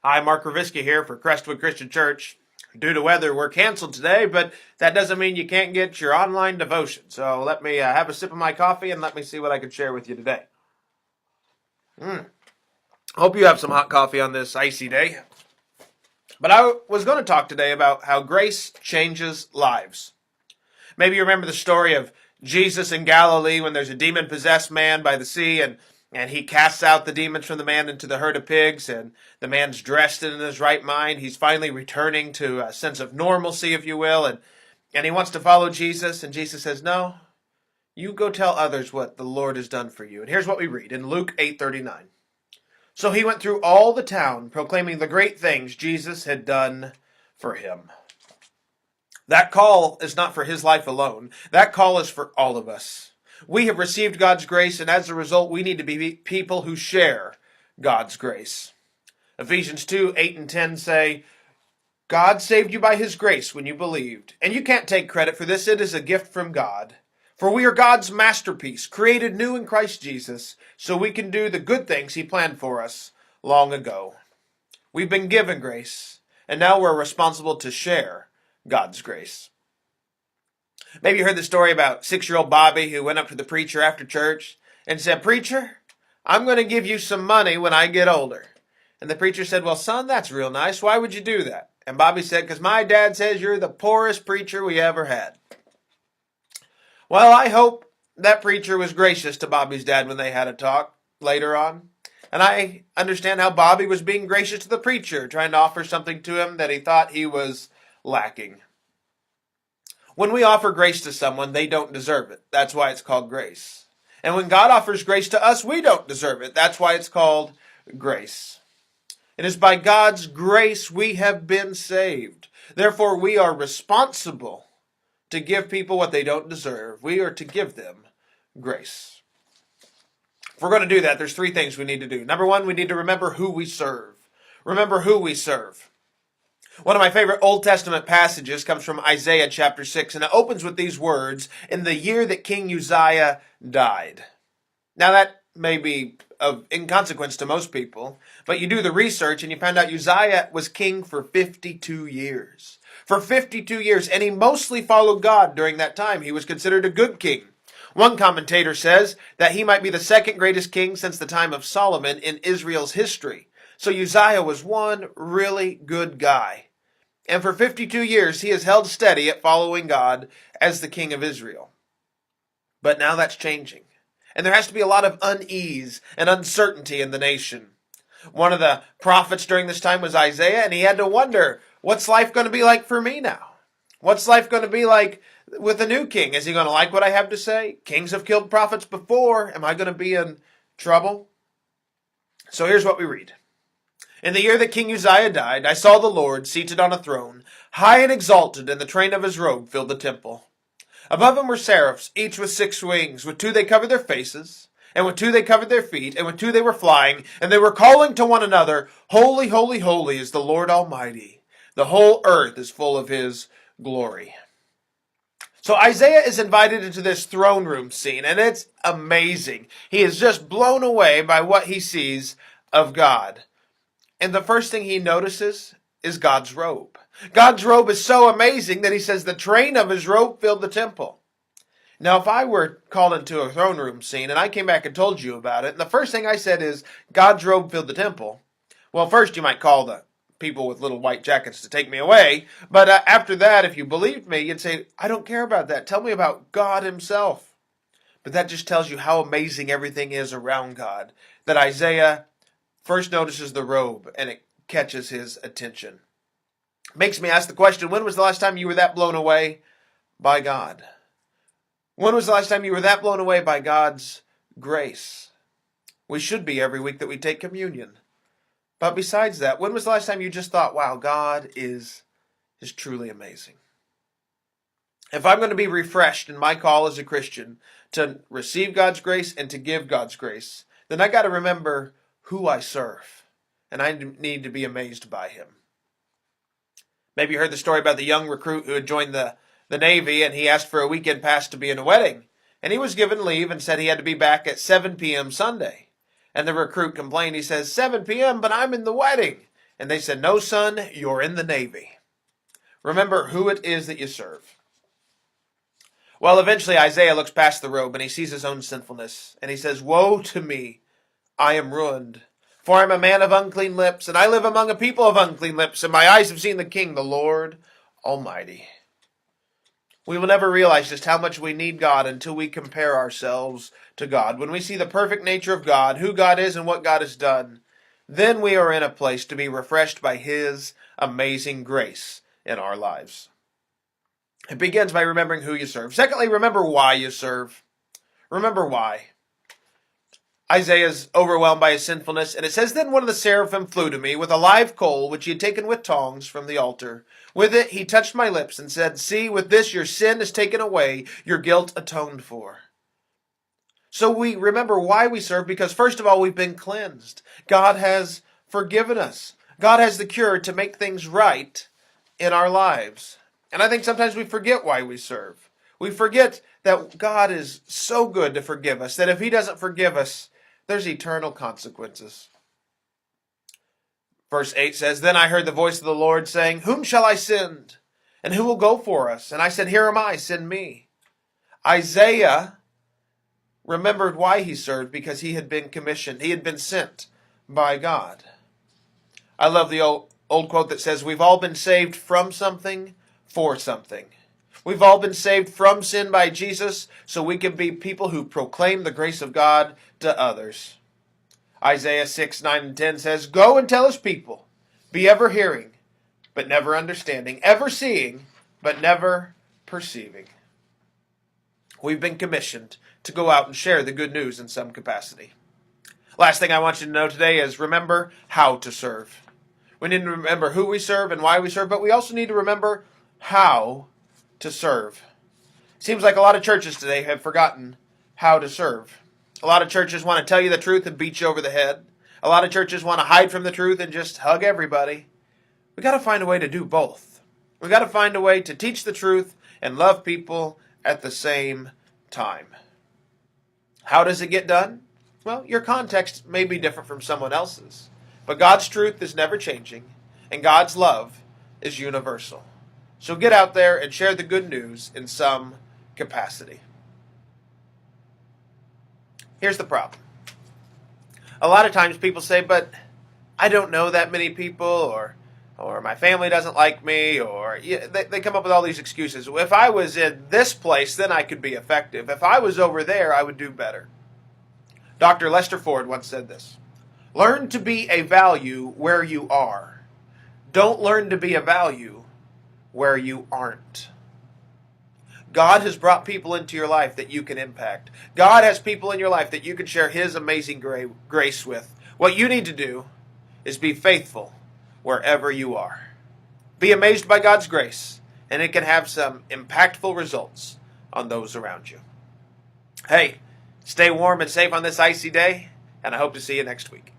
Hi, Mark Ravisky here for Crestwood Christian Church. Due to weather, we're canceled today, but that doesn't mean you can't get your online devotion. So let me have a sip of my coffee and let me see what I can share with you today. Hope you have some hot coffee on this icy day. But I was going to talk today about how grace changes lives. Maybe you remember the story of Jesus in Galilee when there's a demon-possessed man by the sea and he casts out the demons from the man into the herd of pigs, and the man's dressed in his right mind. He's finally returning to a sense of normalcy, if you will, and he wants to follow Jesus, and Jesus says, no, you go tell others what the Lord has done for you. And here's what we read in Luke 8:39. So he went through all the town, proclaiming the great things Jesus had done for him. That call is not for his life alone. That call is for all of us. We have received God's grace, and as a result, we need to be people who share God's grace. Ephesians 2:8 and 10 say, God saved you by his grace when you believed. And you can't take credit for this. It is a gift from God. For we are God's masterpiece, created new in Christ Jesus, so we can do the good things he planned for us long ago. We've been given grace, and now we're responsible to share God's grace. Maybe you heard the story about 6-year-old Bobby who went up to the preacher after church and said, Preacher, I'm going to give you some money when I get older. And the preacher said, Well, son, that's real nice. Why would you do that? And Bobby said, Because my dad says you're the poorest preacher we ever had. Well, I hope that preacher was gracious to Bobby's dad when they had a talk later on. And I understand how Bobby was being gracious to the preacher, trying to offer something to him that he thought he was lacking. When we offer grace to someone, they don't deserve it. That's why it's called grace. And when God offers grace to us, we don't deserve it. That's why it's called grace. It is by God's grace we have been saved. Therefore, we are responsible to give people what they don't deserve. We are to give them grace. If we're going to do that, there's 3 things we need to do. Number 1, we need to remember who we serve. Remember who we serve. One of my favorite Old Testament passages comes from Isaiah chapter 6, and it opens with these words, in the year that King Uzziah died. Now that may be of inconsequence to most people, but you do the research and you find out Uzziah was king for 52 years. For 52 years, and he mostly followed God during that time. He was considered a good king. One commentator says that he might be the second greatest king since the time of Solomon in Israel's history. So Uzziah was one really good guy. And for 52 years, he has held steady at following God as the king of Israel. But now that's changing. And there has to be a lot of unease and uncertainty in the nation. One of the prophets during this time was Isaiah, and he had to wonder, what's life going to be like for me now? What's life going to be like with a new king? Is he going to like what I have to say? Kings have killed prophets before. Am I going to be in trouble? So here's what we read. In the year that King Uzziah died, I saw the Lord seated on a throne, high and exalted, and the train of his robe filled the temple. Above him were seraphs, each with 6 wings. With 2 they covered their faces, and with 2 they covered their feet, and with 2 they were flying, and they were calling to one another, Holy, holy, holy is the Lord Almighty. The whole earth is full of his glory. So Isaiah is invited into this throne room scene, and it's amazing. He is just blown away by what he sees of God. And the first thing he notices is God's robe. God's robe is so amazing that he says the train of his robe filled the temple. Now, if I were called into a throne room scene and I came back and told you about it, and the first thing I said is God's robe filled the temple, well, first you might call the people with little white jackets to take me away. But after that, if you believed me, you'd say, I don't care about that. Tell me about God himself. But that just tells you how amazing everything is around God, that Isaiah first notices the robe, and it catches his attention. Makes me ask the question, when was the last time you were that blown away by God? When was the last time you were that blown away by God's grace? We should be every week that we take communion. But besides that, when was the last time you just thought, wow, God is truly amazing? If I'm going to be refreshed in my call as a Christian to receive God's grace and to give God's grace, then I got to remember who I serve, and I need to be amazed by him. Maybe you heard the story about the young recruit who had joined the Navy, and he asked for a weekend pass to be in a wedding, and he was given leave and said he had to be back at 7 p.m. Sunday. And the recruit complained. He says, 7 p.m., but I'm in the wedding. And they said, no, son, you're in the Navy. Remember who it is that you serve. Well, eventually Isaiah looks past the robe and he sees his own sinfulness. And he says, woe to me, I am ruined. For I am a man of unclean lips, and I live among a people of unclean lips, and my eyes have seen the King, the Lord Almighty. We will never realize just how much we need God until we compare ourselves to God. When we see the perfect nature of God, who God is and what God has done, then we are in a place to be refreshed by His amazing grace in our lives. It begins by remembering who you serve. Secondly, remember why you serve. Remember why. Isaiah is overwhelmed by his sinfulness, and it says, then one of the seraphim flew to me with a live coal, which he had taken with tongs from the altar. With it he touched my lips and said, see, with this your sin is taken away, your guilt atoned for. So we remember why we serve, because first of all, we've been cleansed. God has forgiven us. God has the cure to make things right in our lives. And I think sometimes we forget why we serve. We forget that God is so good to forgive us, that if He doesn't forgive us, there's eternal consequences. Verse 8 says, then I heard the voice of the Lord saying, whom shall I send? And who will go for us? And I said, here am I, send me. Isaiah remembered why he served, because he had been commissioned. He had been sent by God. I love the old quote that says, we've all been saved from something, for something. We've all been saved from sin by Jesus, so we can be people who proclaim the grace of God to others. Isaiah 6, 9, and 10 says, go and tell His people, be ever hearing, but never understanding, ever seeing, but never perceiving. We've been commissioned to go out and share the good news in some capacity. Last thing I want you to know today is remember how to serve. We need to remember who we serve and why we serve, but we also need to remember how to serve. Seems like a lot of churches today have forgotten how to serve. A lot of churches want to tell you the truth and beat you over the head. A lot of churches want to hide from the truth and just hug everybody. We got to find a way to do both. We got to find a way to teach the truth and love people at the same time. How does it get done? Well, your context may be different from someone else's, but God's truth is never changing, and God's love is universal. So get out there and share the good news in some capacity. Here's the problem. A lot of times people say, but I don't know that many people, or my family doesn't like me, or they come up with all these excuses. If I was in this place, then I could be effective. If I was over there, I would do better. Dr. Lester Ford once said this: learn to be a value where you are. Don't learn to be a value where you aren't. God has brought people into your life that you can impact. God has people in your life that you can share His amazing grace with. What you need to do is be faithful wherever you are. Be amazed by God's grace, and it can have some impactful results on those around you. Hey, stay warm and safe on this icy day, and I hope to see you next week.